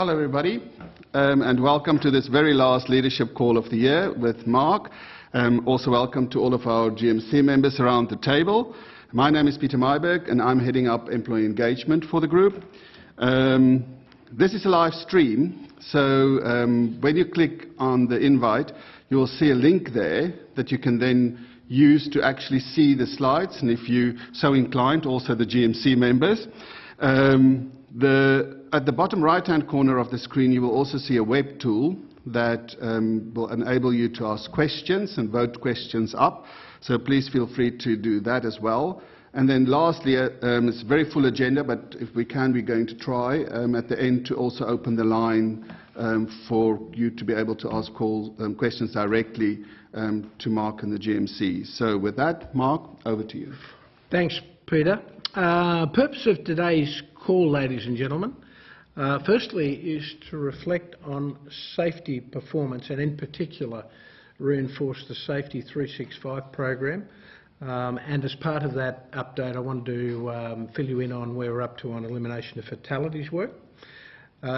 Hello everybody, and welcome to this very last leadership call of the year with Mark. Also welcome to all of our GMC members around the table. My name is Peter Myberg and I'm heading up employee engagement for the group. This is a live stream, so when you click on the invite, you will see a link there that you can then use to actually see the slides, and if you're so inclined, also the GMC members. At the bottom right-hand corner of the screen, you will also see a web tool that will enable you to ask questions and vote questions up. So please feel free to do that as well. And then lastly, it's a very full agenda, but if we can, we're going to try at the end to also open the line for you to be able to ask questions directly to Mark and the GMC. So with that, Mark, over to you. Thanks, Peter. Purpose of today's call, ladies and gentlemen, firstly is to reflect on safety performance and in particular reinforce the Safety 365 program. And as part of that update, I wanted to fill you in on where we're up to on elimination of fatalities work.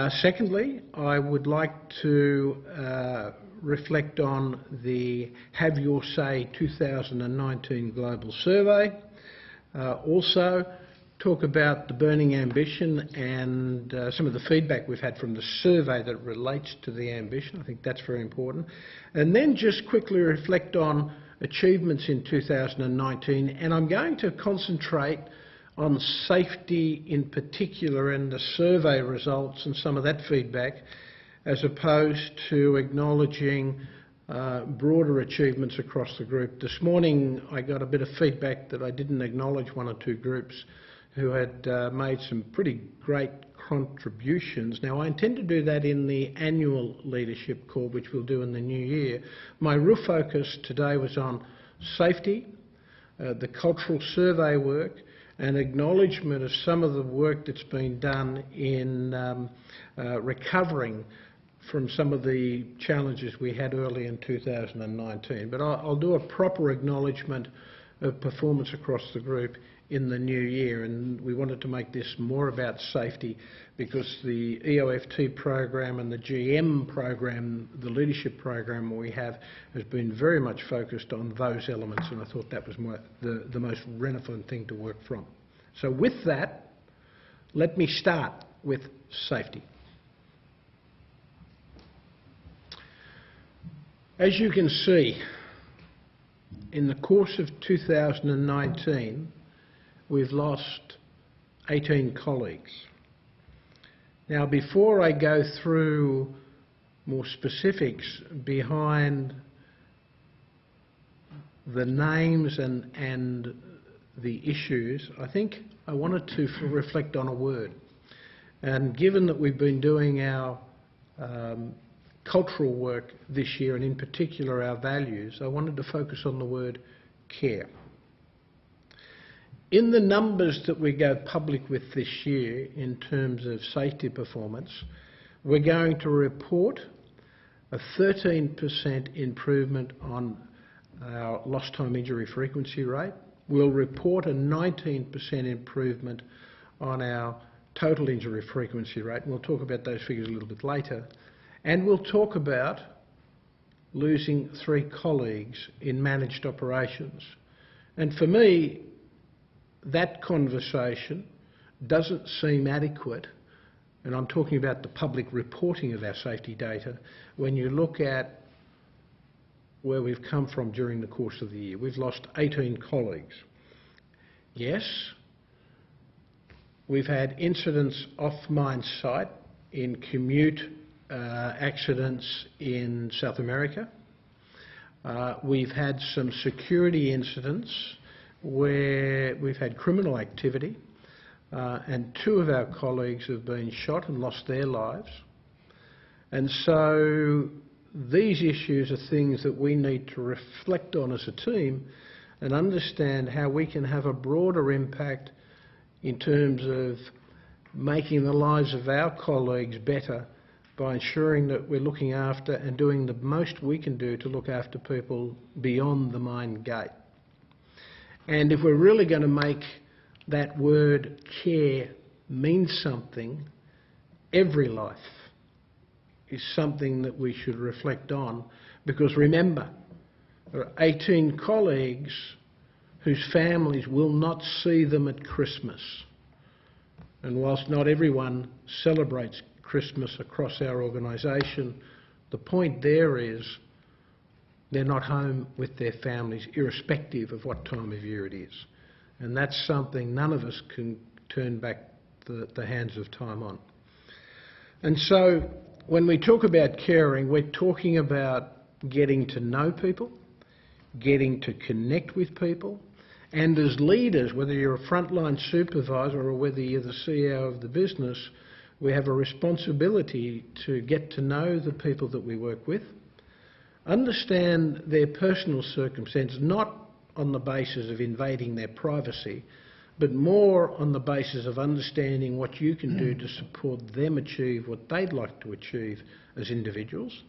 Secondly, I would like to reflect on the Have Your Say 2019 Global Survey. Also, talk about the burning ambition and some of the feedback we've had from the survey that relates to the ambition. I think that's very important. And then just quickly reflect on achievements in 2019, and I'm going to concentrate on safety in particular and the survey results and some of that feedback, as opposed to acknowledging broader achievements across the group. This morning I got a bit of feedback that I didn't acknowledge one or two groups who had made some pretty great contributions. Now, I intend to do that in the annual leadership call, which we'll do in the new year. My real focus today was on safety, the cultural survey work, and acknowledgement of some of the work that's been done in recovering from some of the challenges we had early in 2019. But I'll do a proper acknowledgement of performance across the group in the new year, and we wanted to make this more about safety because the EOFT program and the GM program, the leadership program we have, has been very much focused on those elements, and I thought that was the most relevant thing to work from. So with that, let me start with safety. As you can see, in the course of 2019, we've lost 18 colleagues. Now, before I go through more specifics behind the names and the issues, I think I wanted to reflect on a word. And given that we've been doing our cultural work this year, and in particular our values, I wanted to focus on the word care. In the numbers that we go public with this year in terms of safety performance, we're going to report a 13% improvement on our lost time injury frequency rate. We'll report a 19% improvement on our total injury frequency rate, and we'll talk about those figures a little bit later. And we'll talk about losing 3 colleagues in managed operations. And for me, that conversation doesn't seem adequate, and I'm talking about the public reporting of our safety data, when you look at where we've come from during the course of the year. We've lost 18 colleagues. Yes, we've had incidents off mine site in commute accidents in South America. We've had some security incidents where we've had criminal activity, and 2 of our colleagues have been shot and lost their lives. And so these issues are things that we need to reflect on as a team and understand how we can have a broader impact in terms of making the lives of our colleagues better by ensuring that we're looking after and doing the most we can do to look after people beyond the mine gate. And if we're really going to make that word care mean something, every life is something that we should reflect on, because remember, there are 18 colleagues whose families will not see them at Christmas. And whilst not everyone celebrates Christmas across our organisation, the point there is they're not home with their families, irrespective of what time of year it is. And that's something none of us can turn back the hands of time on. And so when we talk about caring, we're talking about getting to know people, getting to connect with people, and as leaders, whether you're a frontline supervisor or whether you're the CEO of the business, we have a responsibility to get to know the people that we work with, understand their personal circumstances, not on the basis of invading their privacy, but more on the basis of understanding what you can do to support them achieve what they'd like to achieve as individuals.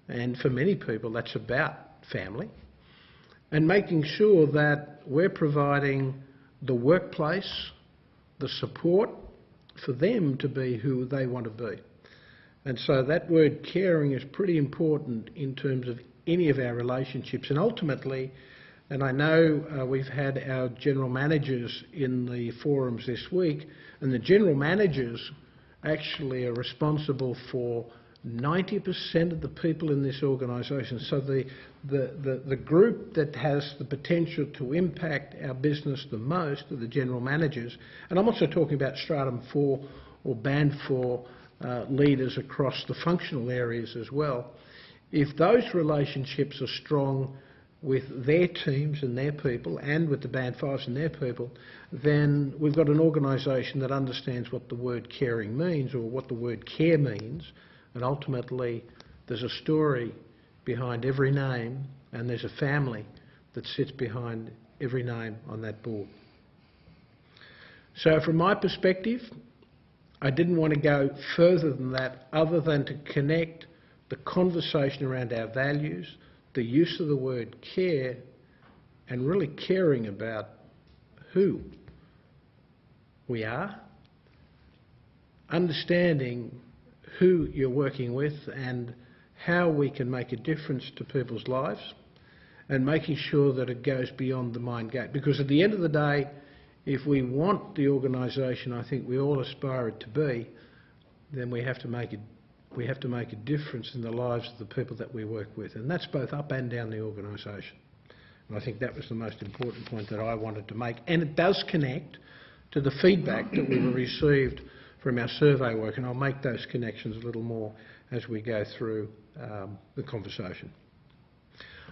And for many people, that's about family. And making sure that we're providing the workplace, the support for them to be who they want to be. And so that word caring is pretty important in terms of any of our relationships. And ultimately, and I know we've had our general managers in the forums this week, and the general managers actually are responsible for 90% of the people in this organisation. So the group that has the potential to impact our business the most are the general managers. And I'm also talking about Stratum 4 or Band 4 leaders across the functional areas as well. If those relationships are strong with their teams and their people, and with the Band 5s and their people, then we've got an organisation that understands what the word caring means, or what the word care means. And ultimately, there's a story behind every name, and there's a family that sits behind every name on that board. So from my perspective, I didn't want to go further than that, other than to connect the conversation around our values, the use of the word care, and really caring about who we are, understanding who you're working with and how we can make a difference to people's lives, and making sure that it goes beyond the mind gate. Because at the end of the day, if we want the organisation I think we all aspire it to be, then we have to make a difference in the lives of the people that we work with, and that's both up and down the organisation. And I think that was the most important point that I wanted to make, and it does connect to the feedback that we received from our survey work, and I'll make those connections a little more as we go through the conversation.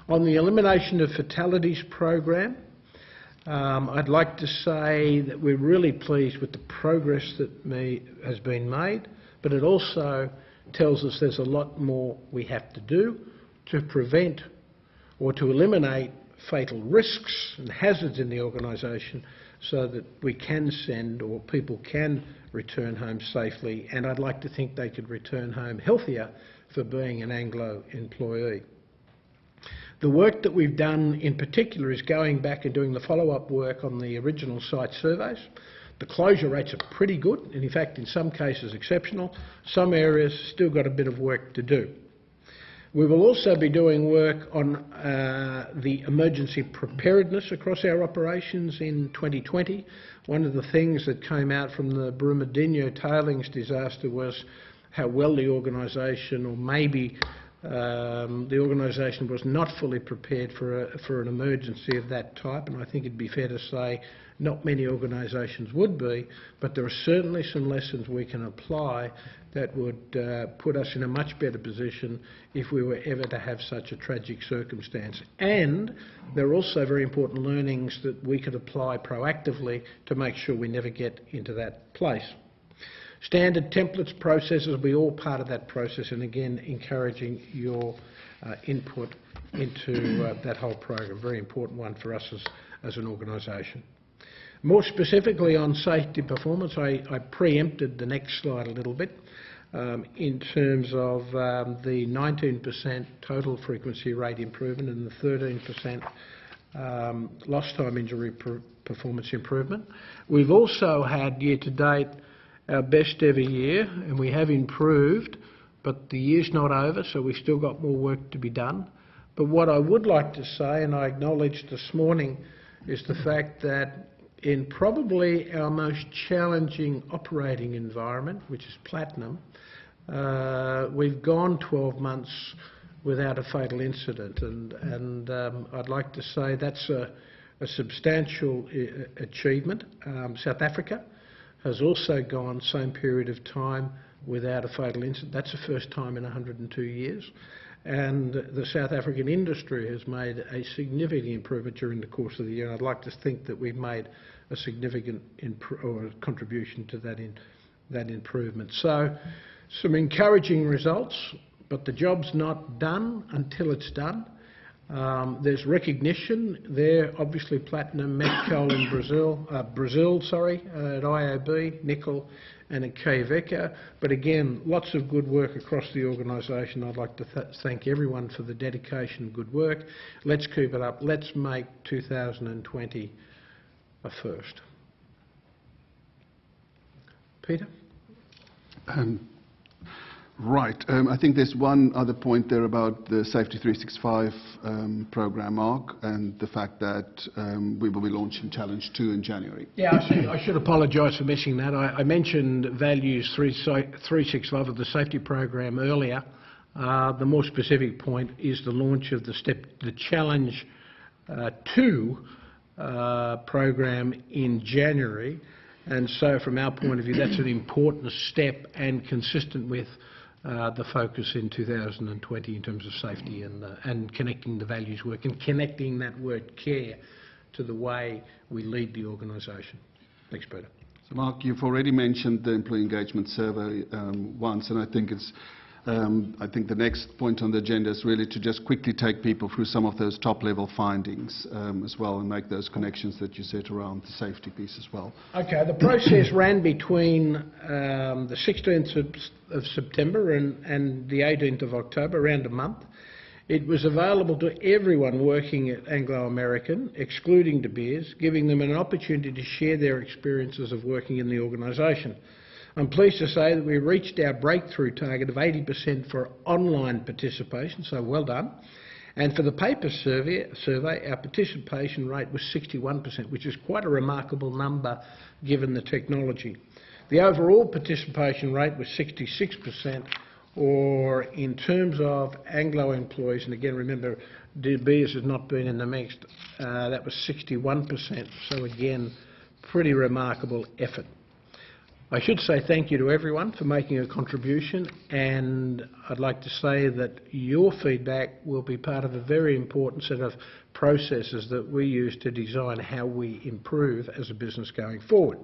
On the Elimination of Fatalities program, I'd like to say that we're really pleased with the progress that has been made, but it also tells us there's a lot more we have to do to prevent or to eliminate fatal risks and hazards in the organisation, so that we can send, or people can return home safely, and I'd like to think they could return home healthier for being an Anglo employee. The work that we've done in particular is going back and doing the follow-up work on the original site surveys. The closure rates are pretty good, and in fact in some cases exceptional. Some areas still got a bit of work to do. We will also be doing work on the emergency preparedness across our operations in 2020. One of the things that came out from the Brumadinho tailings disaster was how well the organisation, or maybe the organisation, was not fully prepared for an emergency of that type, and I think it'd be fair to say not many organisations would be, but there are certainly some lessons we can apply that would put us in a much better position if we were ever to have such a tragic circumstance. And there are also very important learnings that we could apply proactively to make sure we never get into that place. Standard templates, processes will be all part of that process, and again encouraging your input into that whole program. Very important one for us as an organisation. More specifically on safety performance, I preempted the next slide a little bit in terms of the 19% total frequency rate improvement and the 13% lost time injury performance improvement. We've also had year to date our best ever year, and we have improved but the year's not over, so we've still got more work to be done. But what I would like to say, and I acknowledged this morning, is the fact that in probably our most challenging operating environment, which is platinum, we've gone 12 months without a fatal incident, and I'd like to say that's a substantial achievement. South Africa has also gone same period of time without a fatal incident. That's the first time in 102 years. And the South African industry has made a significant improvement during the course of the year. And I'd like to think that we've made a significant contribution to that improvement. So some encouraging results, but the job's not done until it's done. There's recognition there, obviously platinum, met coal in Brazil, at IOB, nickel, and at Quellaveco. But again, lots of good work across the organisation. I'd like to thank everyone for the dedication and good work. Let's keep it up. Let's make 2020 a first. Peter? Right. I think there's one other point there about the Safety 365 program, Mark, and the fact that we will be launching Challenge 2 in January. Yeah, I should apologise for missing that. I mentioned Values 365 of the safety program earlier. The more specific point is the launch of the Challenge 2 program in January. And so from our point of view, that's an important step and consistent with the focus in 2020 in terms of safety and connecting the values work and connecting that word care to the way we lead the organisation. Thanks, Peter. So, Mark, you've already mentioned the employee engagement survey once, and I think the next point on the agenda is really to just quickly take people through some of those top-level findings as well and make those connections that you said around the safety piece as well. Okay, the process ran between the 16th of September and the 18th of October, around a month. It was available to everyone working at Anglo American, excluding De Beers, giving them an opportunity to share their experiences of working in the organisation. I'm pleased to say that we reached our breakthrough target of 80% for online participation, so well done. And for the paper survey, our participation rate was 61%, which is quite a remarkable number given the technology. The overall participation rate was 66%, or in terms of Anglo employees, and again remember De Beers has not been in the mix, that was 61%, so again pretty remarkable effort. I should say thank you to everyone for making a contribution, and I'd like to say that your feedback will be part of a very important set of processes that we use to design how we improve as a business going forward.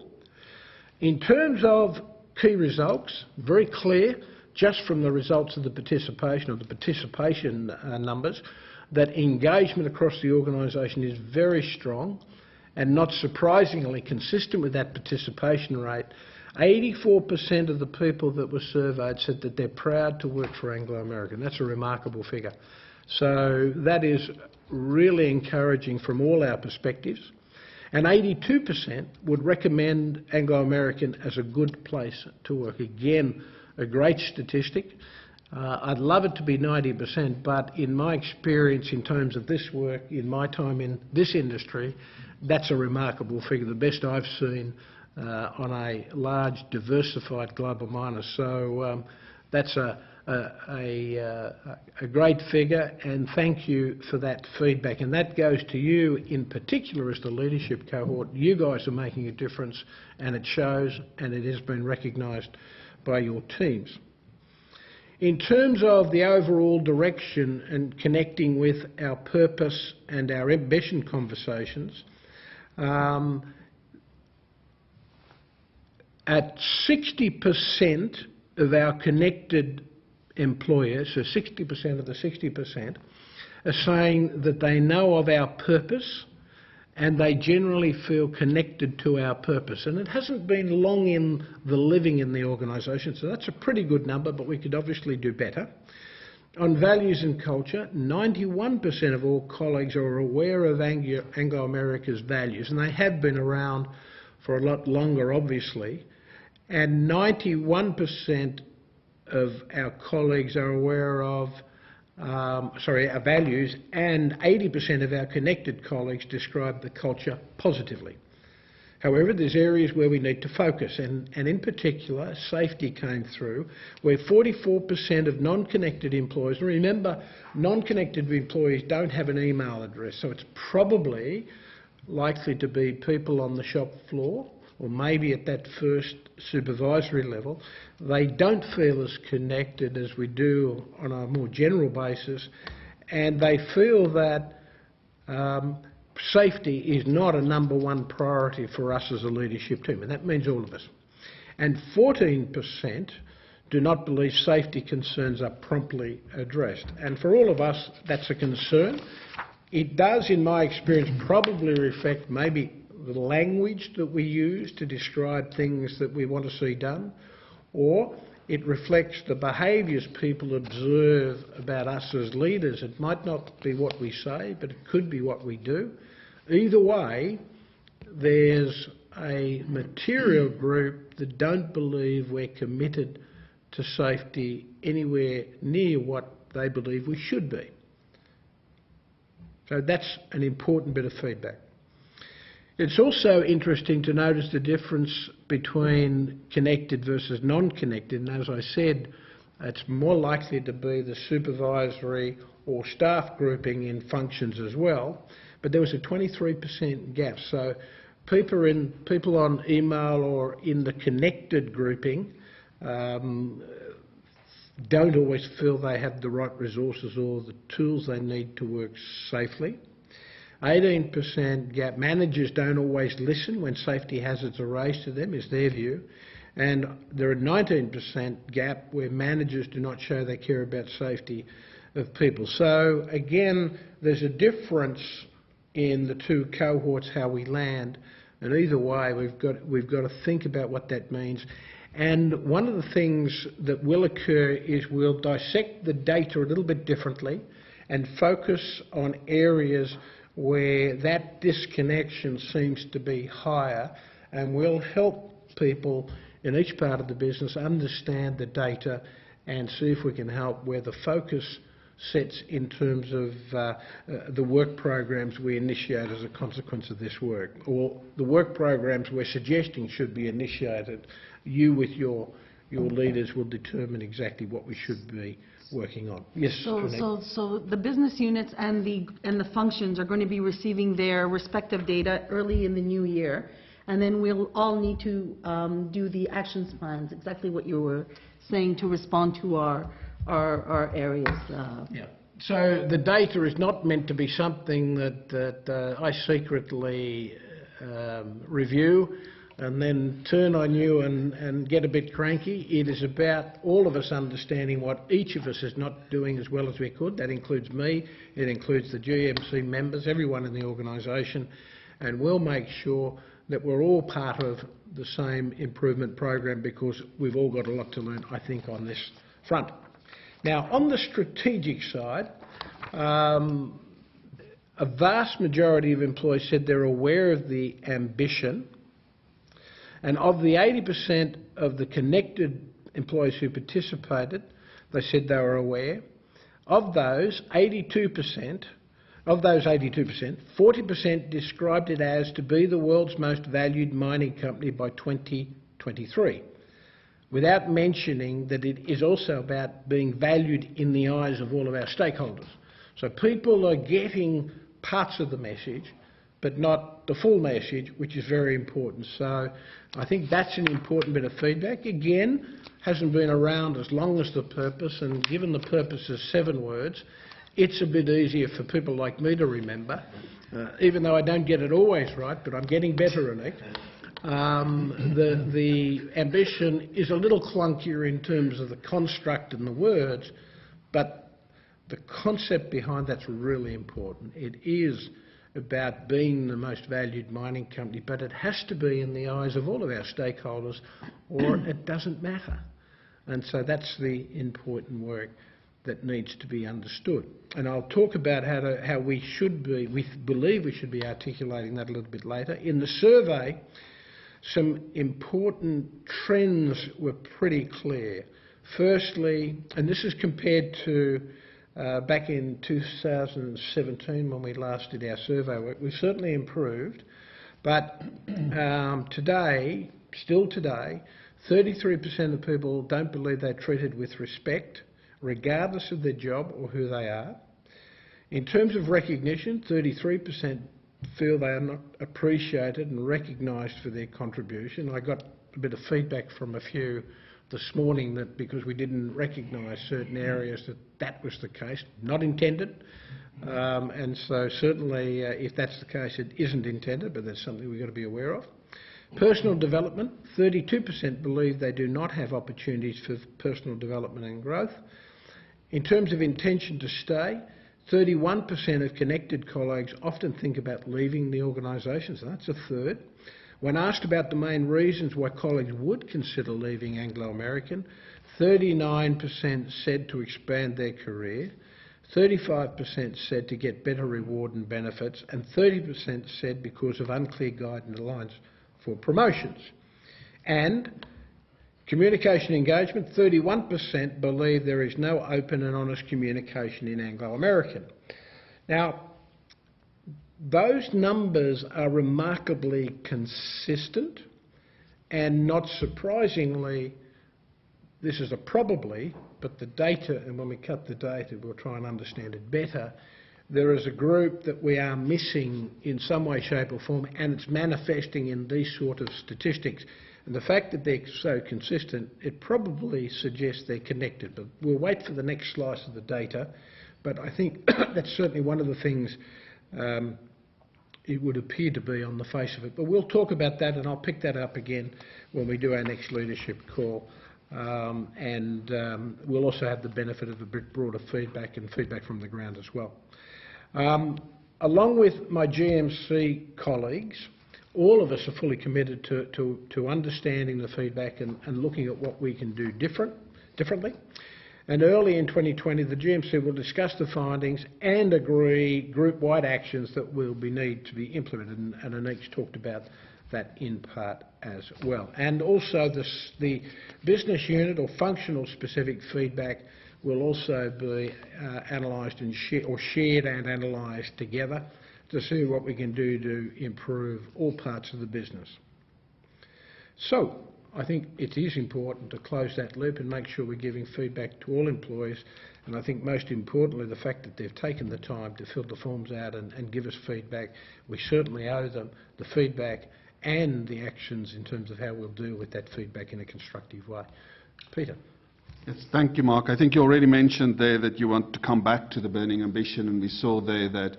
In terms of key results, very clear just from the results of the participation numbers that engagement across the organisation is very strong, and not surprisingly consistent with that participation rate. 84% of the people that were surveyed said that they're proud to work for Anglo American. That's a remarkable figure. So that is really encouraging from all our perspectives. And 82% would recommend Anglo American as a good place to work. Again, a great statistic. I'd love it to be 90%, but in my experience in terms of this work, in my time in this industry, that's a remarkable figure, the best I've seen on a large, diversified global miner. So that's a great figure, and thank you for that feedback. And that goes to you in particular as the leadership cohort. You guys are making a difference, and it shows, and it has been recognised by your teams. In terms of the overall direction and connecting with our purpose and our ambition conversations, at 60% of our connected employers, so 60% of the 60%, are saying that they know of our purpose and they generally feel connected to our purpose. And it hasn't been long in the living in the organisation, so that's a pretty good number, but we could obviously do better. On values and culture, 91% of all colleagues are aware of Anglo America's values, and they have been around for a lot longer, obviously. And 91% of our colleagues are aware of our values, and 80% of our connected colleagues describe the culture positively. However, there's areas where we need to focus, and in particular, safety came through, where 44% of non-connected employees, remember, non-connected employees don't have an email address, so it's probably likely to be people on the shop floor, or maybe at that first supervisory level. They don't feel as connected as we do on a more general basis, and they feel that safety is not a number one priority for us as a leadership team, and that means all of us. And 14% do not believe safety concerns are promptly addressed. And for all of us, that's a concern. It does, in my experience, probably reflect maybe the language that we use to describe things that we want to see done, or it reflects the behaviours people observe about us as leaders. It might not be what we say, but it could be what we do. Either way, there's a material group that don't believe we're committed to safety anywhere near what they believe we should be. So that's an important bit of feedback. It's also interesting to notice the difference between connected versus non-connected, and as I said, it's more likely to be the supervisory or staff grouping in functions as well, but there was a 23% gap. So people on email or in the connected grouping don't always feel they have the right resources or the tools they need to work safely. 18% gap, managers don't always listen when safety hazards are raised to them, is their view. And there are 19% gap where managers do not show they care about safety of people. So again, there's a difference in the two cohorts, how we land, and either way we've got to think about what that means. And one of the things that will occur is we'll dissect the data a little bit differently and focus on areas where that disconnection seems to be higher, and we'll help people in each part of the business understand the data and see if we can help where the focus sets in terms of the work programs we initiate as a consequence of this work, or the work programs we're suggesting should be initiated. You with your leaders will determine exactly what we should be working on. Yes. So the business units and the functions are going to be receiving their respective data early in the new year, and then we'll all need to do the actions plans, exactly what you were saying, to respond to our areas. Yeah. So the data is not meant to be something that I secretly review and then turn on you and get a bit cranky. It is about all of us understanding what each of us is not doing as well as we could. That includes me, it includes the GMC members, everyone in the organisation, and we'll make sure that we're all part of the same improvement program, because we've all got a lot to learn, I think, on this front. Now, on the strategic side, a vast majority of employees said they're aware of the ambition, and of the 80% of the connected employees who participated, they said they were aware. Of those 82%, 40% described it as to be the world's most valued mining company by 2023, without mentioning that it is also about being valued in the eyes of all of our stakeholders. So people are getting parts of the message, but not the full message, which is very important. So I think that's an important bit of feedback. Again, hasn't been around as long as the purpose, and given the purpose is 7 words, it's a bit easier for people like me to remember, even though I don't get it always right, but I'm getting better at it. The ambition is a little clunkier in terms of the construct and the words, but the concept behind that's really important. It is about being the most valued mining company, but it has to be in the eyes of all of our stakeholders, or it doesn't matter. And so that's the important work that needs to be understood. And I'll talk about how we believe we should be articulating that a little bit later. In the survey, some important trends were pretty clear. Firstly, and this is compared to back in 2017 when we last did our survey work, we've certainly improved, but today, still today, 33% of people don't believe they're treated with respect, regardless of their job or who they are. In terms of recognition, 33% feel they are not appreciated and recognised for their contribution. I got a bit of feedback from a few this morning that because we didn't recognise certain areas that was the case, not intended. And so certainly if that's the case, it isn't intended, but that's something we've got to be aware of. Personal development, 32% believe they do not have opportunities for personal development and growth. In terms of intention to stay, 31% of connected colleagues often think about leaving the organisation, so that's a third. When asked about the main reasons why colleagues would consider leaving Anglo American, 39% said to expand their career, 35% said to get better reward and benefits, and 30% said because of unclear guidelines for promotions. And communication engagement, 31% believe there is no open and honest communication in Anglo American. Now, those numbers are remarkably consistent, and not surprisingly, this is a probably, but the data, and when we cut the data we'll try and understand it better, there is a group that we are missing in some way, shape or form, and it's manifesting in these sort of statistics. And the fact that they're so consistent, it probably suggests they're connected. But we'll wait for the next slice of the data. But I think that's certainly one of the things it would appear to be on the face of it. But we'll talk about that, and I'll pick that up again when we do our next leadership call. We'll also have the benefit of a bit broader feedback and feedback from the ground as well. Along with my GMC colleagues, all of us are fully committed to understanding the feedback and looking at what we can do differently. And early in 2020, the GMC will discuss the findings and agree group-wide actions that will need to be implemented, and Anik's talked about that in part as well. And also the business unit or functional specific feedback will also be analysed and shared and analysed together to see what we can do to improve all parts of the business. So I think it is important to close that loop and make sure we're giving feedback to all employees, and I think most importantly the fact that they've taken the time to fill the forms out and give us feedback. We certainly owe them the feedback and the actions in terms of how we'll deal with that feedback in a constructive way. Peter. Yes, thank you, Mark. I think you already mentioned there that you want to come back to the burning ambition, and we saw there that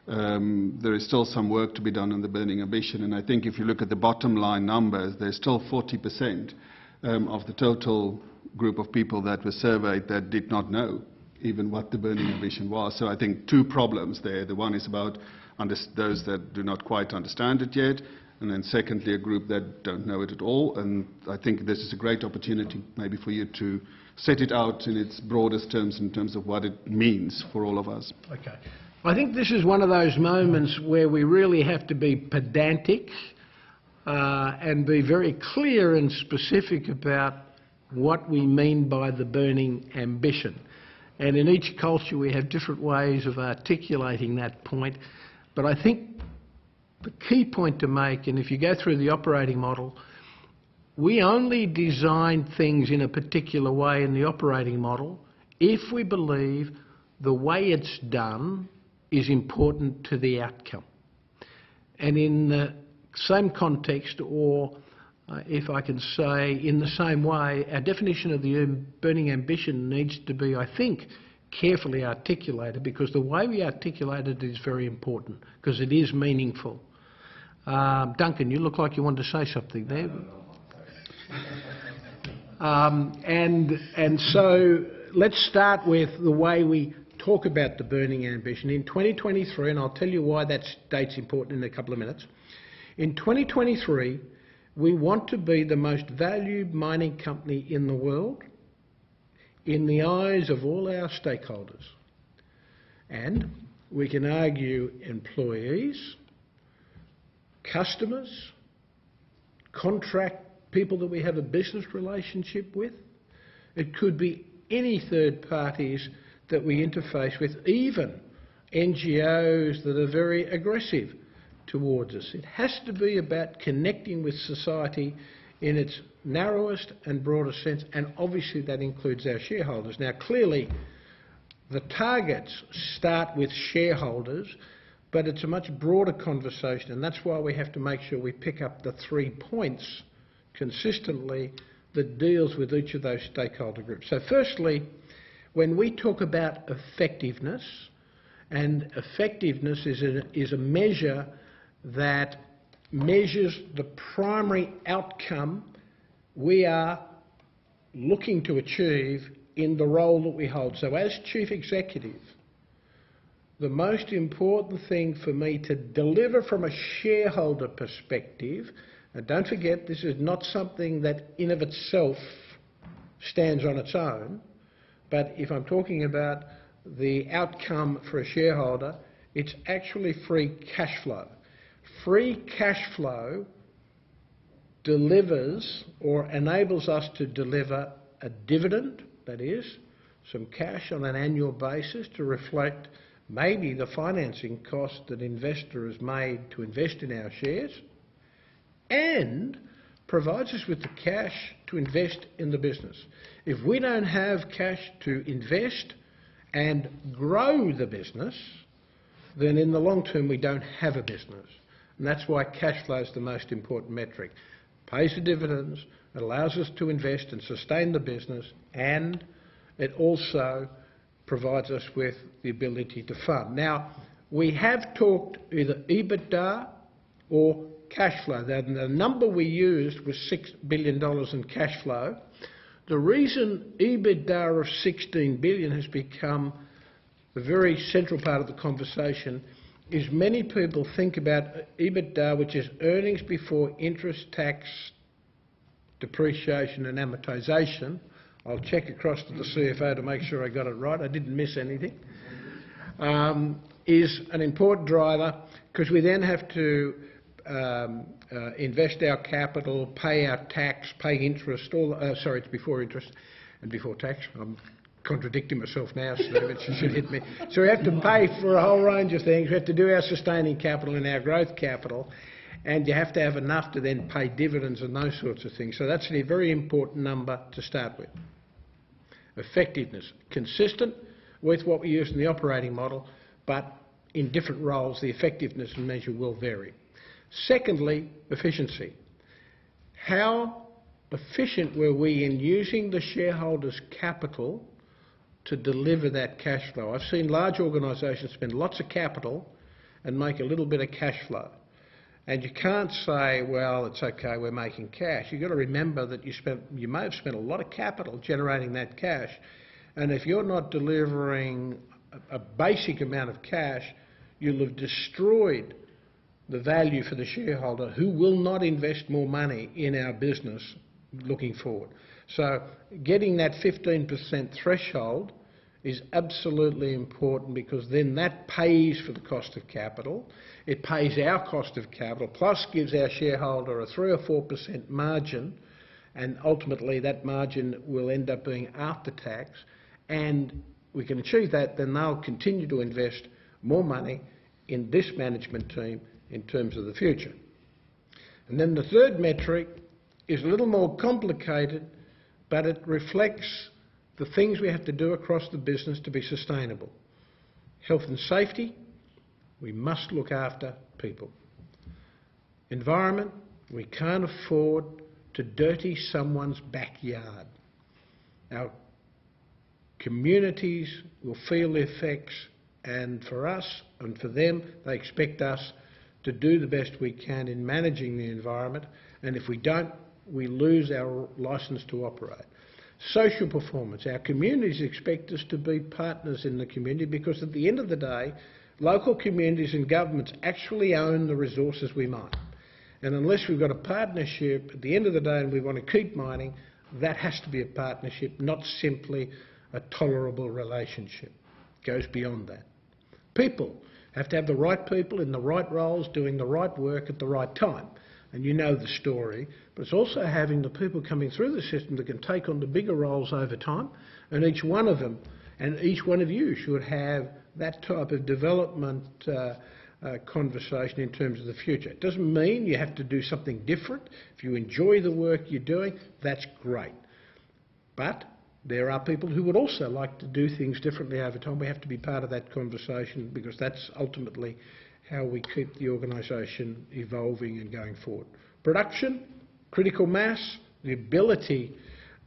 there is still some work to be done on the burning ambition, and I think if you look at the bottom line numbers, there's still 40% of the total group of people that were surveyed that did not know even what the burning ambition was. So I think two problems there. The one is about those that do not quite understand it yet, and then secondly a group that don't know it at all, and I think this is a great opportunity maybe for you to set it out in its broadest terms in terms of what it means for all of us. Okay. I think this is one of those moments where we really have to be pedantic and be very clear and specific about what we mean by the burning ambition. And in each culture we have different ways of articulating that point. But I think the key point to make, and if you go through the operating model, we only design things in a particular way in the operating model if we believe the way it's done is important to the outcome. And in the same context, or if I can say in the same way, our definition of the burning ambition needs to be, I think, carefully articulated, because the way we articulate it is very important, because it is meaningful. Duncan, you look like you wanted to say something there. And so let's start with the way we talk about the burning ambition. In 2023, and I'll tell you why that date's important in a couple of minutes, in 2023 we want to be the most valued mining company in the world in the eyes of all our stakeholders. And we can argue employees, customers, contract people that we have a business relationship with, It could be any third parties that we interface with, even NGOs that are very aggressive towards us. It has to be about connecting with society in its narrowest and broadest sense, and obviously that includes our shareholders. Now, clearly, the targets start with shareholders, but it's a much broader conversation, and that's why we have to make sure we pick up the 3 points consistently that deals with each of those stakeholder groups. So firstly, when we talk about effectiveness, and effectiveness is a measure that measures the primary outcome we are looking to achieve in the role that we hold. So as Chief Executive, the most important thing for me to deliver from a shareholder perspective, and don't forget this is not something that in of itself stands on its own, but if I'm talking about the outcome for a shareholder, it's actually free cash flow. Free cash flow delivers or enables us to deliver a dividend, that is, some cash on an annual basis to reflect maybe the financing cost that investor has made to invest in our shares, and provides us with the cash to invest in the business. If we don't have cash to invest and grow the business, then in the long term we don't have a business. And that's why cash flow is the most important metric. Pays the dividends, it allows us to invest and sustain the business, and it also provides us with the ability to fund. Now, we have talked either EBITDA or cash flow. The number we used was $6 billion in cash flow. The reason EBITDA of $16 billion has become a very central part of the conversation is many people think about EBITDA, which is earnings before interest, tax, depreciation and amortisation. I'll check across to the CFO to make sure I got it right. I didn't miss anything. Is an important driver because we then have to invest our capital, pay our tax, pay interest. Sorry, it's before interest and before tax. I'm contradicting myself now, Steve. It should hit me. So we have to pay for a whole range of things. We have to do our sustaining capital and our growth capital, and you have to have enough to then pay dividends and those sorts of things. So that's a very important number to start with. Effectiveness, consistent with what we use in the operating model, but in different roles the effectiveness measure will vary. Secondly, efficiency. How efficient were we in using the shareholders' capital to deliver that cash flow? I've seen large organisations spend lots of capital and make a little bit of cash flow. And you can't say, well, it's okay, we're making cash. You've got to remember that you may have spent a lot of capital generating that cash. And if you're not delivering a basic amount of cash, you'll have destroyed the value for the shareholder who will not invest more money in our business looking forward. So getting that 15% threshold is absolutely important because then that pays for the cost of capital. It pays our cost of capital, plus gives our shareholder a 3 or 4% margin, and ultimately that margin will end up being after tax, and we can achieve that, then they'll continue to invest more money in this management team in terms of the future. And then the third metric is a little more complicated, but it reflects the things we have to do across the business to be sustainable. Health and safety, we must look after people. Environment, we can't afford to dirty someone's backyard. Our communities will feel the effects, and for us and for them, they expect us to do the best we can in managing the environment, and if we don't, we lose our licence to operate. Social performance. Our communities expect us to be partners in the community because at the end of the day, local communities and governments actually own the resources we mine. And unless we've got a partnership at the end of the day and we want to keep mining, that has to be a partnership, not simply a tolerable relationship. It goes beyond that. People have to have the right people in the right roles doing the right work at the right time. and you know the story, but it's also having the people coming through the system that can take on the bigger roles over time, and each one of them and each one of you should have that type of development conversation in terms of the future. It doesn't mean you have to do something different. If you enjoy the work you're doing, that's great. But there are people who would also like to do things differently over time. We have to be part of that conversation because that's ultimately how we keep the organisation evolving and going forward. Production, critical mass, the ability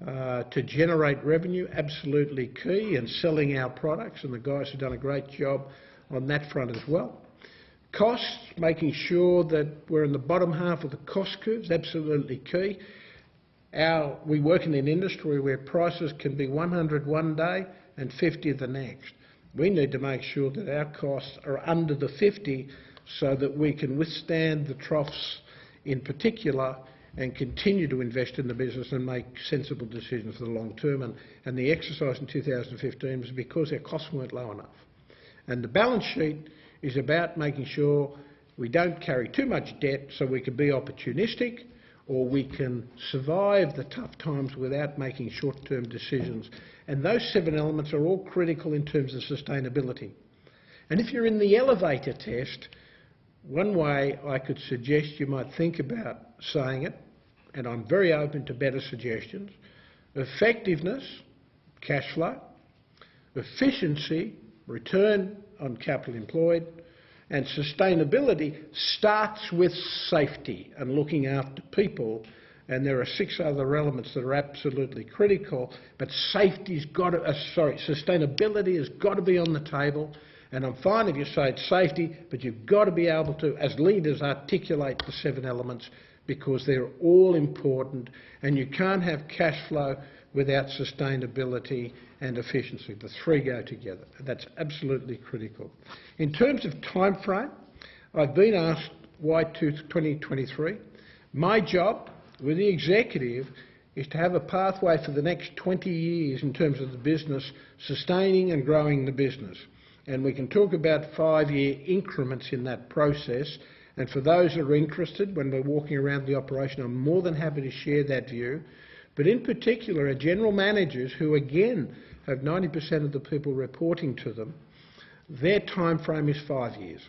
to generate revenue, absolutely key, and selling our products, and the guys have done a great job on that front as well. Costs, making sure that we're in the bottom half of the cost curve is absolutely key. We work in an industry where prices can be 100 one day and 50 the next. We need to make sure that our costs are under the 50 so that we can withstand the troughs in particular and continue to invest in the business and make sensible decisions for the long term. And the exercise in 2015 was because our costs weren't low enough. And the balance sheet is about making sure we don't carry too much debt so we can be opportunistic, or we can survive the tough times without making short-term decisions. And those 7 elements are all critical in terms of sustainability. And if you're in the elevator test, one way I could suggest you might think about saying it, and I'm very open to better suggestions: effectiveness, cash flow; efficiency, return on capital employed; and sustainability starts with safety and looking after people. And there are 6 other elements that are absolutely critical, but sustainability has got to be on the table. And I'm fine if you say it's safety, but you've got to be able to, as leaders, articulate the 7 elements because they're all important, and you can't have cash flow without sustainability and efficiency. The 3 go together. That's absolutely critical. In terms of time frame, I've been asked why 2023. My job with the executive is to have a pathway for the next 20 years in terms of the business, sustaining and growing the business. And we can talk about 5-year increments in that process. And for those that are interested, when we're walking around the operation, I'm more than happy to share that view. But in particular, our general managers, who again have 90% of the people reporting to them, their time frame is 5 years.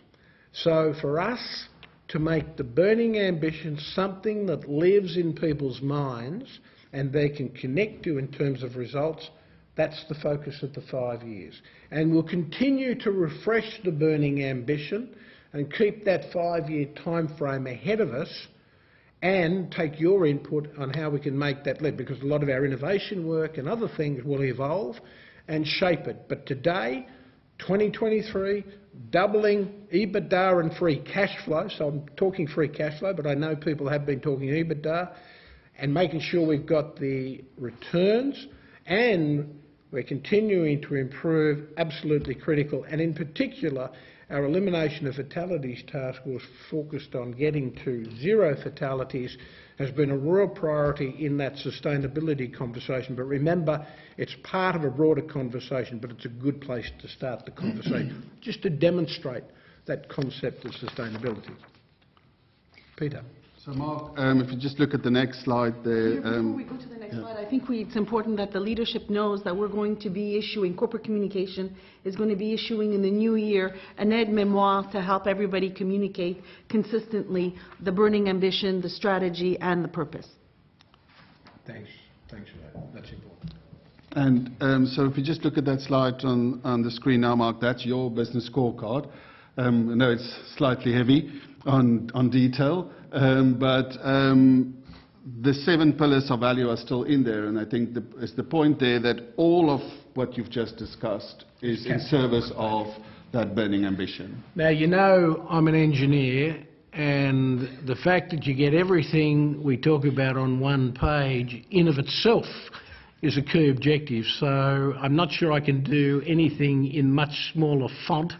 So for us to make the burning ambition something that lives in people's minds and they can connect to in terms of results, that's the focus of the 5 years. And we'll continue to refresh the burning ambition and keep that 5-year time frame ahead of us, and take your input on how we can make that leap, because a lot of our innovation work and other things will evolve and shape it. But today, 2023, doubling EBITDA and free cash flow, so I'm talking free cash flow, but I know people have been talking EBITDA, and making sure we've got the returns, and we're continuing to improve, absolutely critical. And in particular, our elimination of fatalities task was focused on getting to 0 fatalities, has been a real priority in that sustainability conversation. But remember, it's part of a broader conversation, but it's a good place to start the conversation, just to demonstrate that concept of sustainability. Peter. So Mark, if you just look at the next slide there. Before we go to the next slide, I think it's important that the leadership knows that we're going to be issuing, corporate communication is going to be issuing in the new year an aide-memoire to help everybody communicate consistently the burning ambition, the strategy, and the purpose. Thanks for that. That's important. And so if you just look at that slide on the screen now, Mark, that's your business scorecard. I know it's slightly heavy on detail, but the 7 pillars of value are still in there, and I think it's the point there that all of what you've just discussed is in service of that burning ambition. Now, you know, I'm an engineer, and the fact that you get everything we talk about on one page in of itself is a key objective. So I'm not sure I can do anything in much smaller font,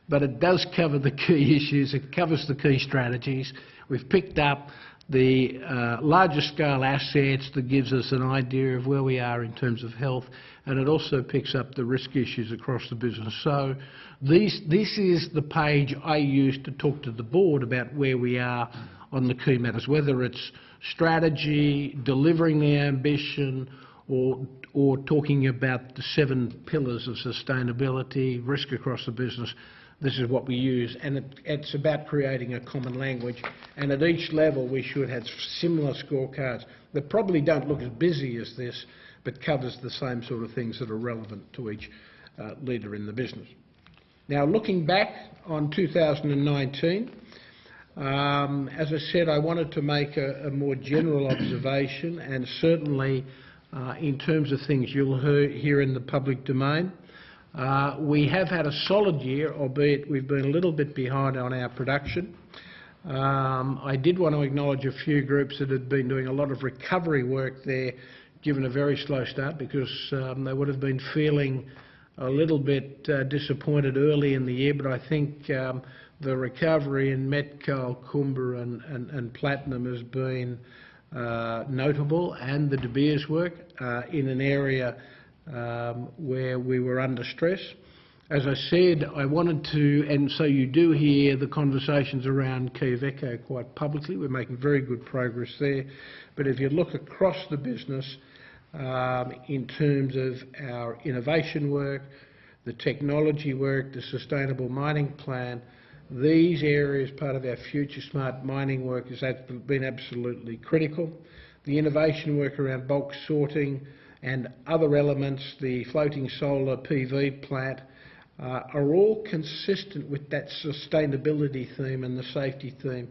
but it does cover the key issues, it covers the key strategies. We've picked up the larger scale assets that gives us an idea of where we are in terms of health, and it also picks up the risk issues across the business. So this is the page I use to talk to the board about where we are on the key matters, whether it's strategy, delivering the ambition, or talking about the 7 pillars of sustainability, risk across the business. This is what we use, and it's about creating a common language. And at each level, we should have similar scorecards that probably don't look as busy as this, but covers the same sort of things that are relevant to each leader in the business. Now, looking back on 2019, as I said, I wanted to make a more general observation, and certainly in terms of things you'll hear in the public domain. We have had a solid year, albeit we've been a little bit behind on our production. I did want to acknowledge a few groups that had been doing a lot of recovery work there, given a very slow start, because they would have been feeling a little bit disappointed early in the year. But I think the recovery in met coal, Kumba and platinum has been notable, and the De Beers work in an area where we were under stress. As I said, I wanted to, and so you do hear the conversations around Quellaveco quite publicly. We're making very good progress there. But if you look across the business, in terms of our innovation work, the technology work, the sustainable mining plan, these areas, part of our future smart mining work, has been absolutely critical. The innovation work around bulk sorting and other elements, the floating solar PV plant, are all consistent with that sustainability theme and the safety theme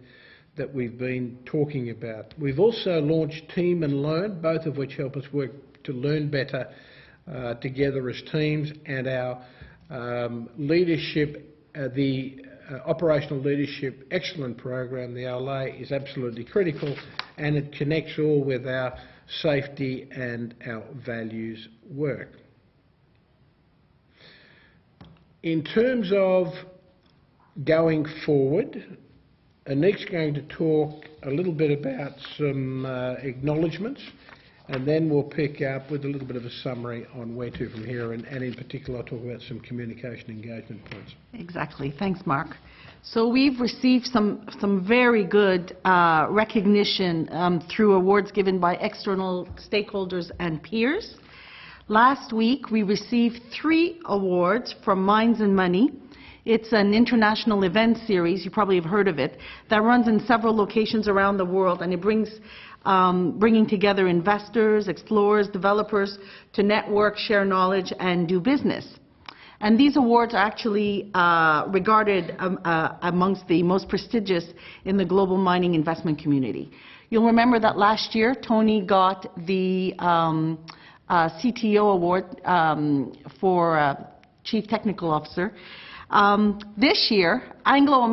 that we've been talking about. We've also launched Team and Learn, both of which help us work to learn better together as teams, and our leadership, the Operational Leadership Excellent Program, the AAL-Z012, is absolutely critical, and it connects all with our safety and our values work. In terms of going forward, Anik's going to talk a little bit about some acknowledgements, and then we'll pick up with a little bit of a summary on where to from here, and in particular I'll talk about some communication engagement points. Exactly. Thanks, Mark. So we've received some very good recognition through awards given by external stakeholders and peers. Last week we received 3 awards from Mines and Money. It's an international event series, you probably have heard of it, that runs in several locations around the world, and it brings bringing together investors, explorers, developers to network, share knowledge, and do business. And these awards are actually regarded amongst the most prestigious in the global mining investment community. You'll remember that last year, Tony got the CTO award for Chief Technical Officer. This year, Anglo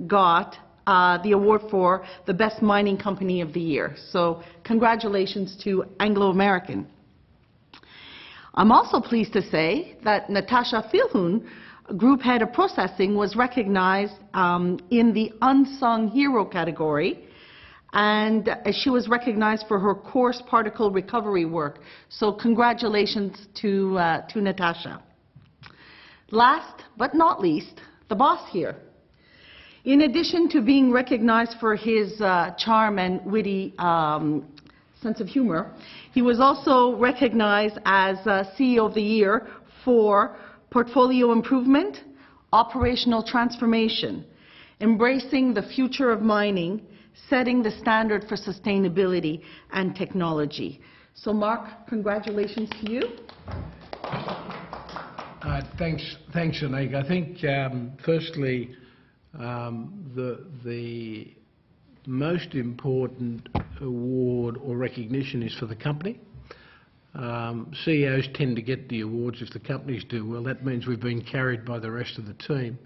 got the award for the Best Mining Company of the Year. So congratulations to Anglo. I'm also pleased to say that Natasha Philhun, Group Head of Processing, was recognized in the Unsung Hero category, and she was recognized for her coarse particle recovery work. So congratulations to Natasha. Last but not least, the boss here. In addition to being recognized for his charm and witty sense of humor, he was also recognized as CEO of the Year for portfolio improvement, operational transformation, embracing the future of mining, setting the standard for sustainability and technology. So Mark, congratulations to you. Thanks, Anik. I think firstly, the most important award or recognition is for the company. CEOs tend to get the awards if the companies do well. That means we've been carried by the rest of the team.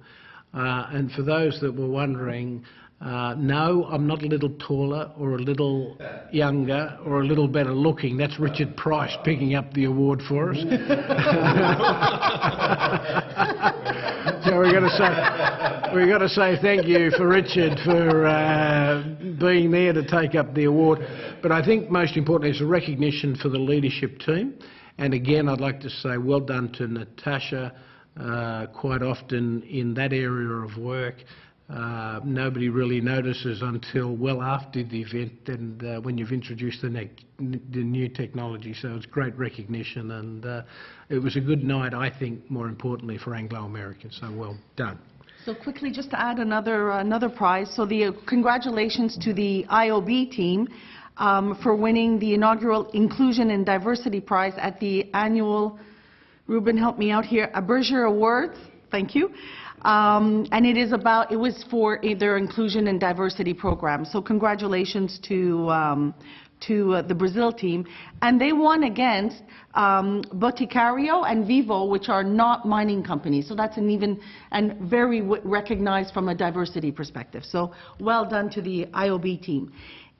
And for those that were wondering, no, I'm not a little taller or a little younger or a little better looking. That's Richard Price picking up the award for us. So we've got to say thank you for Richard for being there to take up the award. But I think most importantly is a recognition for the leadership team. And again, I'd like to say well done to Natasha. Quite often in that area of work, nobody really notices until well after the event and when you've introduced the new technology. So it's great recognition, and it was a good night, I think, more importantly, for Anglo-Americans. So well done. So quickly, just to add another prize. So the congratulations to the IOB team for winning the inaugural Inclusion and Diversity Prize at the annual, Ruben, help me out here, Aberger Awards. Thank you. And it was for their inclusion and diversity program. So congratulations to the Brazil team. And they won against Boticario and Vivo, which are not mining companies. So that's and very recognized from a diversity perspective. So well done to the IOB team.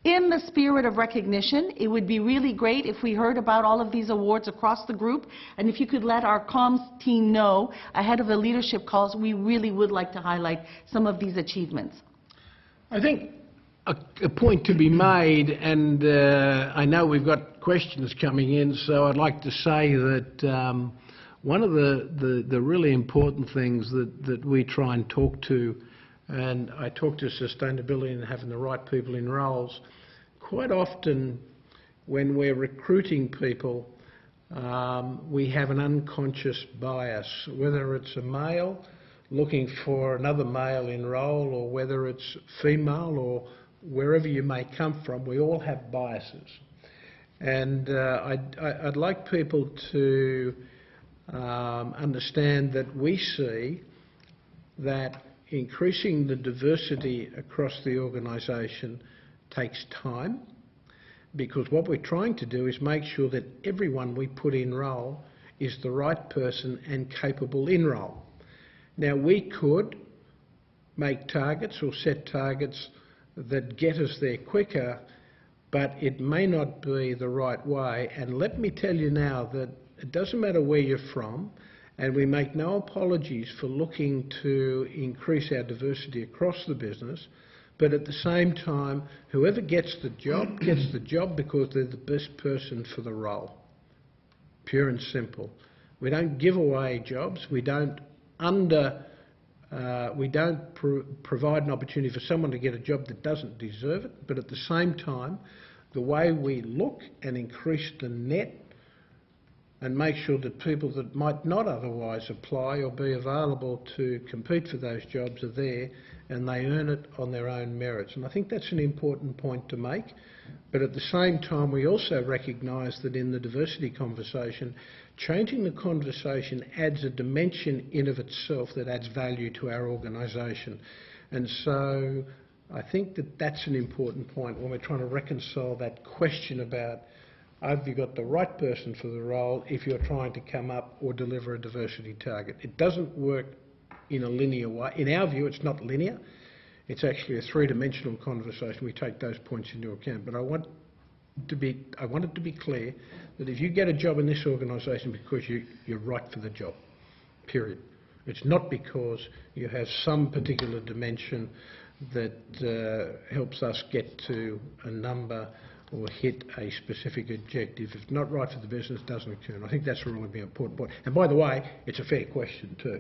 In the spirit of recognition, it would be really great if we heard about all of these awards across the group, and if you could let our comms team know ahead of the leadership calls, we really would like to highlight some of these achievements. I think a point to be made, and I know we've got questions coming in, so I'd like to say that one of the really important things that we try and talk to, and I talk to sustainability and having the right people in roles. Quite often when we're recruiting people, we have an unconscious bias, whether it's a male looking for another male in role, or whether it's female, or wherever you may come from, we all have biases. And I'd like people to understand that we see that increasing the diversity across the organisation takes time, because what we're trying to do is make sure that everyone we put in role is the right person and capable in role. Now, we could make targets or set targets that get us there quicker, but it may not be the right way. And let me tell you now that it doesn't matter where you're from, and we make no apologies for looking to increase our diversity across the business, but at the same time, whoever gets the job because they're the best person for the role. Pure and simple. We don't give away jobs. We don't provide an opportunity for someone to get a job that doesn't deserve it, but at the same time, the way we look and increase the net and make sure that people that might not otherwise apply or be available to compete for those jobs are there, and they earn it on their own merits. And I think that's an important point to make. But at the same time, we also recognise that in the diversity conversation, changing the conversation adds a dimension in of itself that adds value to our organisation. And so I think that that's an important point when we're trying to reconcile that question about have you got the right person for the role if you're trying to come up or deliver a diversity target. It doesn't work in a linear way. In our view, it's not linear. It's actually a three-dimensional conversation. We take those points into account. But I want it to be clear that if you get a job in this organisation because you're right for the job, period. It's not because you have some particular dimension that helps us get to a number or hit a specific objective. If it's not right for the business, it doesn't occur. And I think that's a really important point. And by the way, it's a fair question too,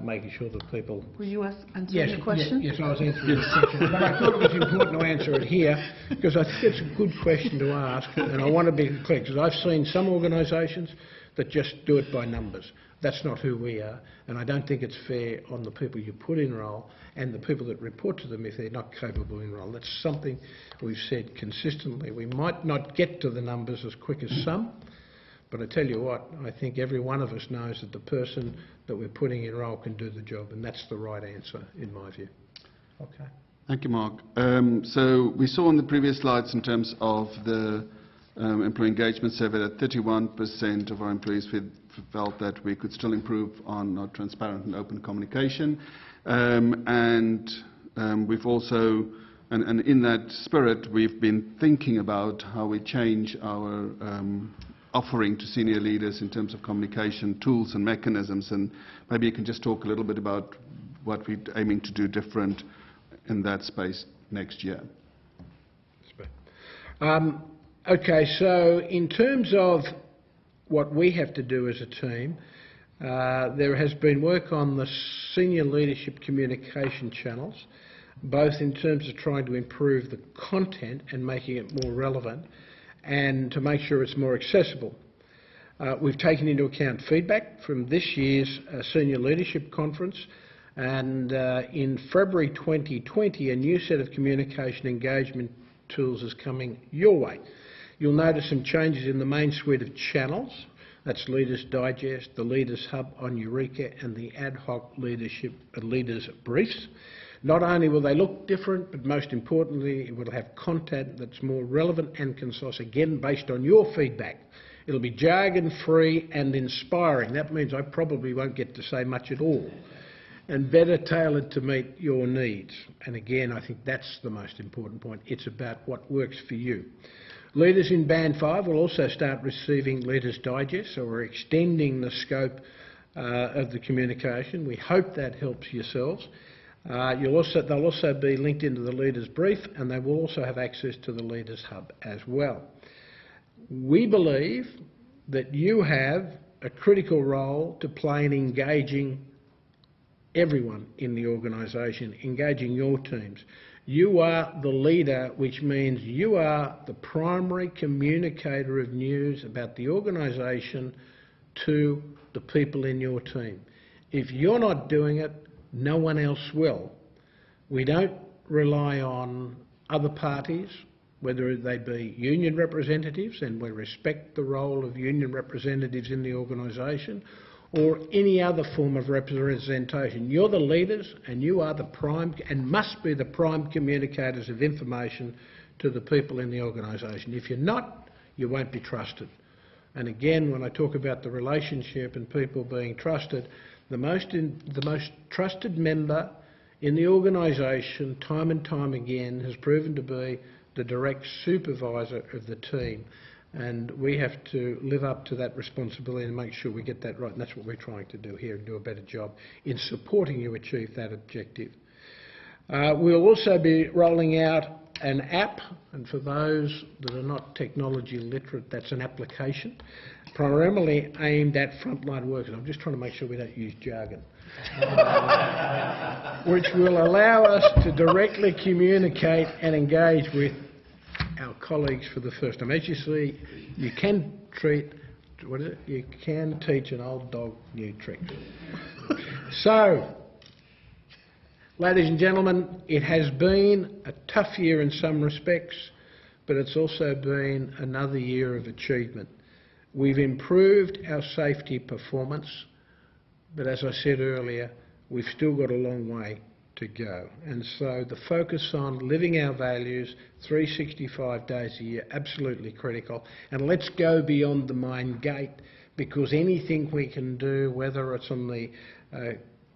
making sure that people... Were you answering the question? Yes, I was answering the question. But I thought it was important to answer it here because I think it's a good question to ask, and I want to be clear, because I've seen some organisations that just do it by numbers. That's not who we are, and I don't think it's fair on the people you put in role and the people that report to them if they're not capable in role. That's something we've said consistently. We might not get to the numbers as quick as some, but I tell you what, I think every one of us knows that the person that we're putting in role can do the job, and that's the right answer in my view. Okay. Thank you, Mark. So we saw on the previous slides in terms of the employee engagement survey that 31% of our employees felt that we could still improve on our transparent and open communication. We've also, and in that spirit, we've been thinking about how we change our offering to senior leaders in terms of communication tools and mechanisms. And maybe you can just talk a little bit about what we're aiming to do different in that space next year. Okay, so in terms of what we have to do as a team, There has been work on the senior leadership communication channels, both in terms of trying to improve the content and making it more relevant, and to make sure it's more accessible. We've taken into account feedback from this year's Senior Leadership Conference, and in February 2020 a new set of communication engagement tools is coming your way. You'll notice some changes in the main suite of channels. That's Leaders Digest, the Leaders Hub on Eureka, and the ad hoc Leaders Briefs. Not only will they look different, but most importantly, it will have content that's more relevant and concise, again based on your feedback. It'll be jargon-free and inspiring. That means I probably won't get to say much at all. And better tailored to meet your needs. And again, I think that's the most important point. It's about what works for you. Leaders in Band 5 will also start receiving Leaders Digest, so we're extending the scope of the communication. We hope that helps yourselves. They'll also be linked into the Leaders Brief, and they will also have access to the Leaders Hub as well. We believe that you have a critical role to play in engaging everyone in the organisation, engaging your teams. You are the leader, which means you are the primary communicator of news about the organisation to the people in your team. If you're not doing it, no one else will. We don't rely on other parties, whether they be union representatives, and we respect the role of union representatives in the organisation, or any other form of representation. You're the leaders, and you are the prime, and must be the prime communicators of information to the people in the organisation. If you're not, you won't be trusted. And again, when I talk about the relationship and people being trusted, the most trusted member in the organisation, time and time again, has proven to be the direct supervisor of the team. And we have to live up to that responsibility and make sure we get that right. And that's what we're trying to do here, and do a better job in supporting you achieve that objective. We'll also be rolling out an app, and for those that are not technology literate, that's an application primarily aimed at frontline workers. I'm just trying to make sure we don't use jargon. Which will allow us to directly communicate and engage with our colleagues for the first time. As you see, you can you can teach an old dog new tricks. So, ladies and gentlemen, it has been a tough year in some respects, but it's also been another year of achievement. We've improved our safety performance, but as I said earlier, we've still got a long way to go. And so the focus on living our values 365 days a year, absolutely critical. And let's go beyond the main gate, because anything we can do, whether it's on the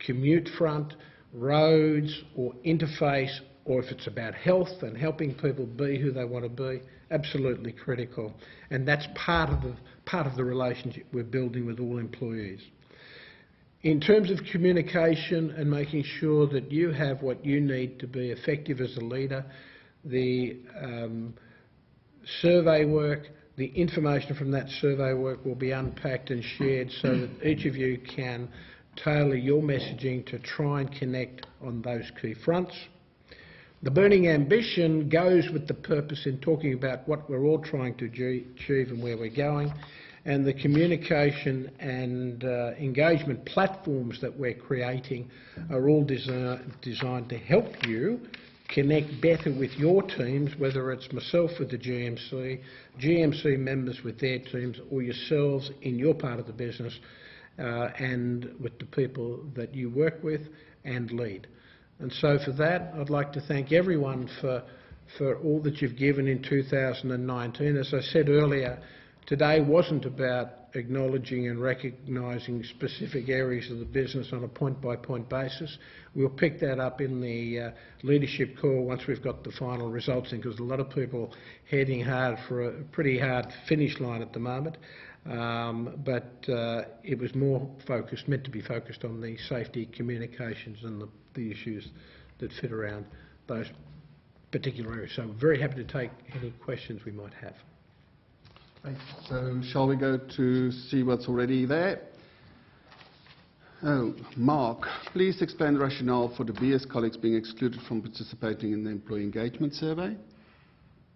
commute front, roads or interface, or if it's about health and helping people be who they want to be, absolutely critical. And that's part of the relationship we're building with all employees. In terms of communication and making sure that you have what you need to be effective as a leader, the survey work, the information from that survey work will be unpacked and shared so that each of you can tailor your messaging to try and connect on those key fronts. The burning ambition goes with the purpose in talking about what we're all trying to achieve and where we're going. And the communication and engagement platforms that we're creating are all designed to help you connect better with your teams, whether it's myself with the GMC, GMC members with their teams, or yourselves in your part of the business and with the people that you work with and lead. And so for that, I'd like to thank everyone for all that you've given in 2019. As I said earlier, today wasn't about acknowledging and recognising specific areas of the business on a point-by-point basis. We'll pick that up in the leadership call once we've got the final results in, because a lot of people heading hard for a pretty hard finish line at the moment. But it was more focused, meant to be focused on the safety, communications and the issues that fit around those particular areas. So I'm very happy to take any questions we might have. Thanks. So shall we go to see what's already there? Mark, please explain the rationale for the BS colleagues being excluded from participating in the employee engagement survey.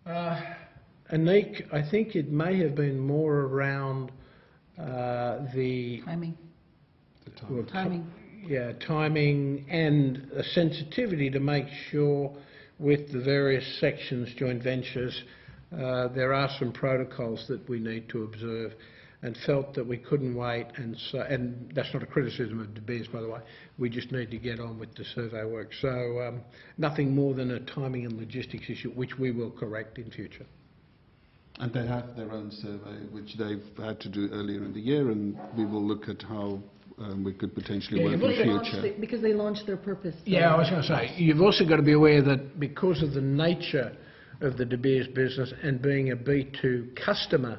Anik, I think it may have been more around the Timing. well, Timing. timing and a sensitivity to make sure with the various sections, joint ventures, there are some protocols that we need to observe, and felt that we couldn't wait, and that's not a criticism of De Beers, by the way. We just need to get on with the survey work. So nothing more than a timing and logistics issue, which we will correct in future. And they have their own survey, which they've had to do earlier in the year, and we will look at how we could potentially work in future. Because they launched their purpose. Yeah, I was going to say, you've also got to be aware that because of the nature of the De Beers business and being a B2 customer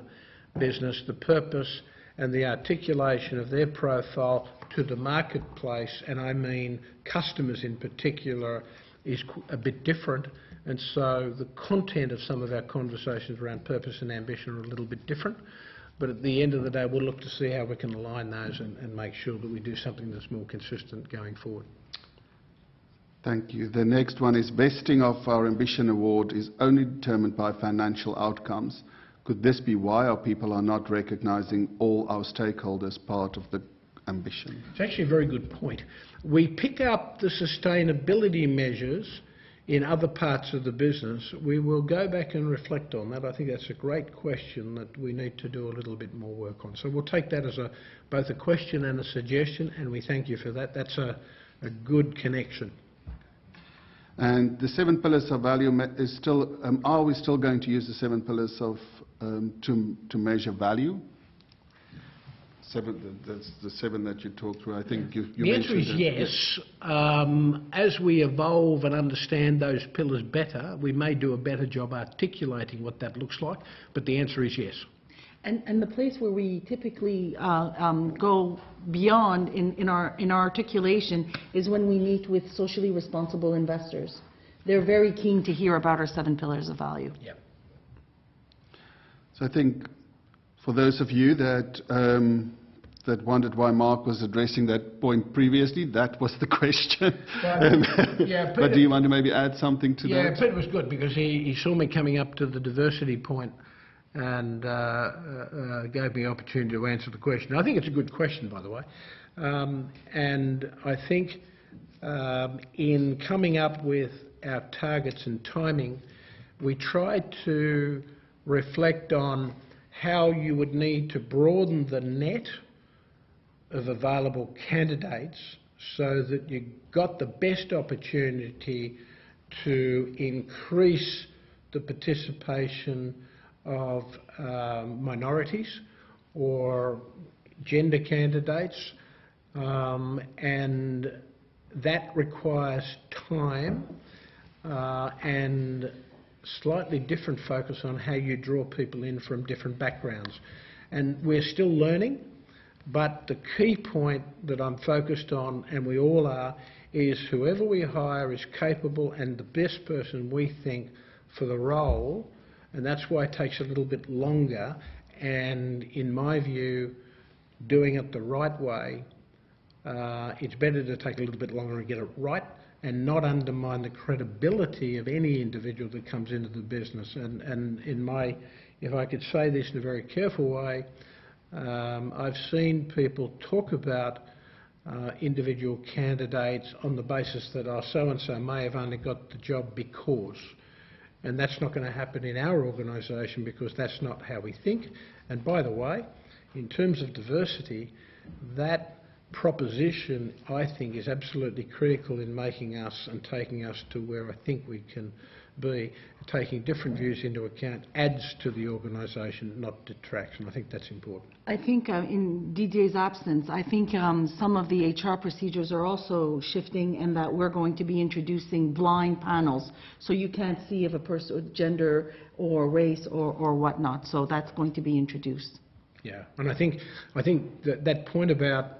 business, the purpose and the articulation of their profile to the marketplace, and I mean customers in particular, is a bit different. And so the content of some of our conversations around purpose and ambition are a little bit different. But at the end of the day, we'll look to see how we can align those and make sure that we do something that's more consistent going forward. Thank you. The next one is vesting of our Ambition Award is only determined by financial outcomes. Could this be why our people are not recognising all our stakeholders part of the ambition? It's actually a very good point. We pick up the sustainability measures in other parts of the business. We will go back and reflect on that. I think that's a great question that we need to do a little bit more work on. So we'll take that as both a question and a suggestion, and we thank you for that. That's a good connection. And the 7 pillars of value is still, are we still going to use the 7 pillars of to measure value? That's the 7 that you talked through. I think you the answer is yes. As we evolve and understand those pillars better, we may do a better job articulating what that looks like, but the answer is yes. And the place where we typically go beyond in our articulation is when we meet with socially responsible investors. They're very keen to hear about our 7 pillars of value. Yeah. So I think for those of you that that wondered why Mark was addressing that point previously, that was the question. Yeah, but do you want to maybe add something to that? Yeah, Peter was good because he saw me coming up to the diversity point and gave me an opportunity to answer the question. I think it's a good question, by the way. And I think in coming up with our targets and timing, we tried to reflect on how you would need to broaden the net of available candidates so that you got the best opportunity to increase the participation of minorities or gender candidates, and that requires time and slightly different focus on how you draw people in from different backgrounds. And we're still learning, but the key point that I'm focused on, and we all are, is whoever we hire is capable and the best person we think for the role, and that's why it takes a little bit longer. And in my view, doing it the right way, it's better to take a little bit longer and get it right and not undermine the credibility of any individual that comes into the business. And if I could say this in a very careful way, I've seen people talk about individual candidates on the basis that so-and-so may have only got the job because. And that's not going to happen in our organisation because that's not how we think. And by the way, in terms of diversity, that proposition, I think, is absolutely critical in making us and taking us to where I think we can be. Taking different views into account adds to the organisation, not detracts, and I think that's important. I think in Didier's absence, I think some of the HR procedures are also shifting, and that we're going to be introducing blind panels, so you can't see if a person, gender or race or whatnot. So that's going to be introduced. Yeah, and I think that point about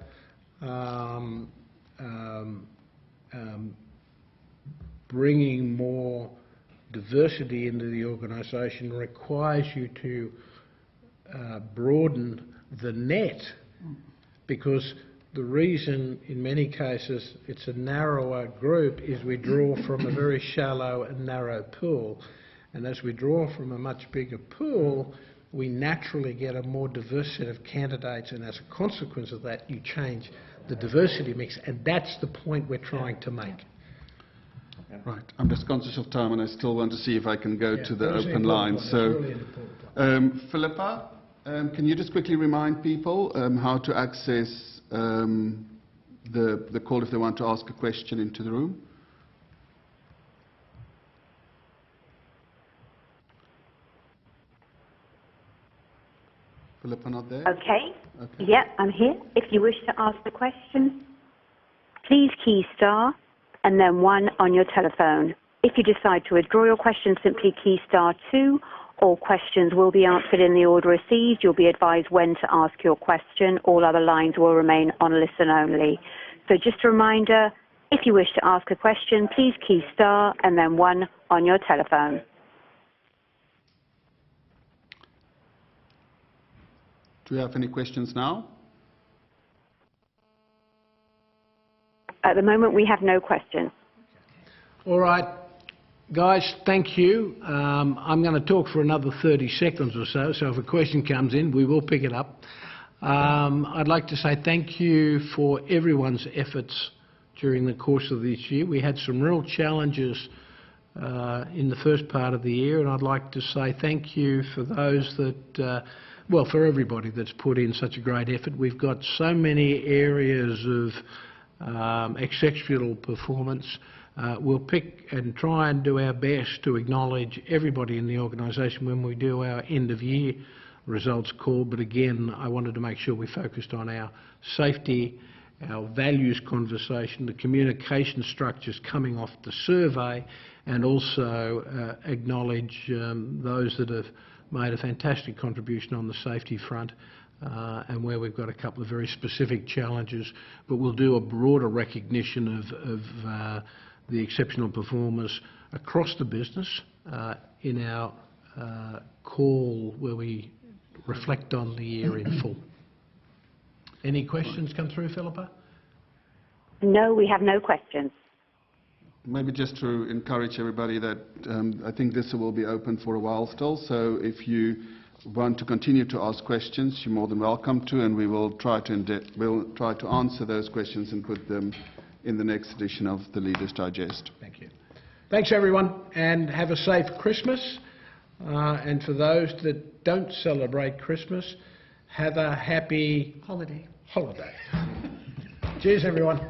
bringing more diversity into the organisation requires you to broaden the net, because the reason in many cases it's a narrower group is we draw from a very shallow and narrow pool. And as we draw from a much bigger pool, we naturally get a more diverse set of candidates, and as a consequence of that, you change the diversity mix, and that's the point we're trying to make. Right. I'm just conscious of time, and I still want to see if I can go to the It's open line. So, really important. Philippa, can you just quickly remind people how to access the call if they want to ask a question into the room? Philippa, not there? Okay. Yeah, I'm here. If you wish to ask a question, please key star and then 1 on your telephone. If you decide to withdraw your question, simply key star 2. All questions will be answered in the order received. You'll be advised when to ask your question. All other lines will remain on listen only. So just a reminder, if you wish to ask a question, please key star and then 1 on your telephone. Do we have any questions now? At the moment, we have no questions. All right, guys, thank you. I'm going to talk for another 30 seconds or so, so if a question comes in, we will pick it up. I'd like to say thank you for everyone's efforts during the course of this year. We had some real challenges in the first part of the year, and I'd like to say thank you for those that, well, for everybody that's put in such a great effort. We've got so many areas of exceptional performance. We'll pick and try and do our best to acknowledge everybody in the organisation when we do our end-of-year results call. But again, I wanted to make sure we focused on our safety, our values conversation, the communication structures coming off the survey, and also acknowledge those that have made a fantastic contribution on the safety front, and where we've got a couple of very specific challenges. But we'll do a broader recognition of the exceptional performers across the business in our call where we reflect on the year in full. Any questions come through, Philippa? No, we have no questions. Maybe just to encourage everybody that I think this will be open for a while still, so if you want to continue to ask questions, you're more than welcome to, and we will try to answer those questions and put them in the next edition of the Leaders Digest. Thank you. Thanks, everyone, and have a safe Christmas. And for those that don't celebrate Christmas, have a happy Holiday. holiday. Cheers, everyone.